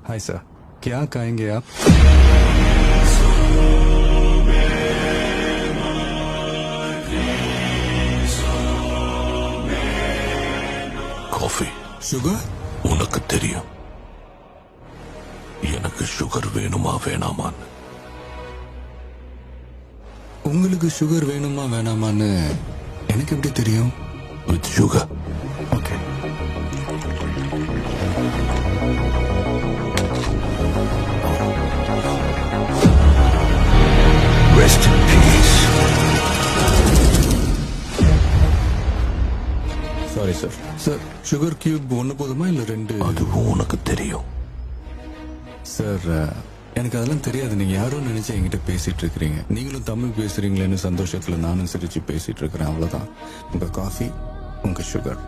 Hi sir, क्या खाएंगे आप? காஃபி. சுகர்? உனக்கு தெரியும் எனக்கு சுகர் வேணுமா வேணாமான்னு. உங்களுக்கு சுகர் வேணுமா வேணாமான்னு எனக்கு எப்படி தெரியும்? With sugar. Okay. Rest in peace. Sorry sir. Sir, sugar cube ஒன்று போதுமா இல்லை ரெண்டு? அதுவும் உனக்கு தெரியும். சார், எனக்கு அதெல்லாம் தெரியாது. நீங்க யாரும் நினைச்சு என்கிட்ட பேசிட்டு இருக்கிறீங்க. நீங்களும் தமிழ் பேசுறீங்களேன்னு சந்தோஷத்துல நானும் சிரிச்சு பேசிட்டு இருக்கிறேன், அவ்வளவுதான். உங்க காஃபி, உங்க சுகர்.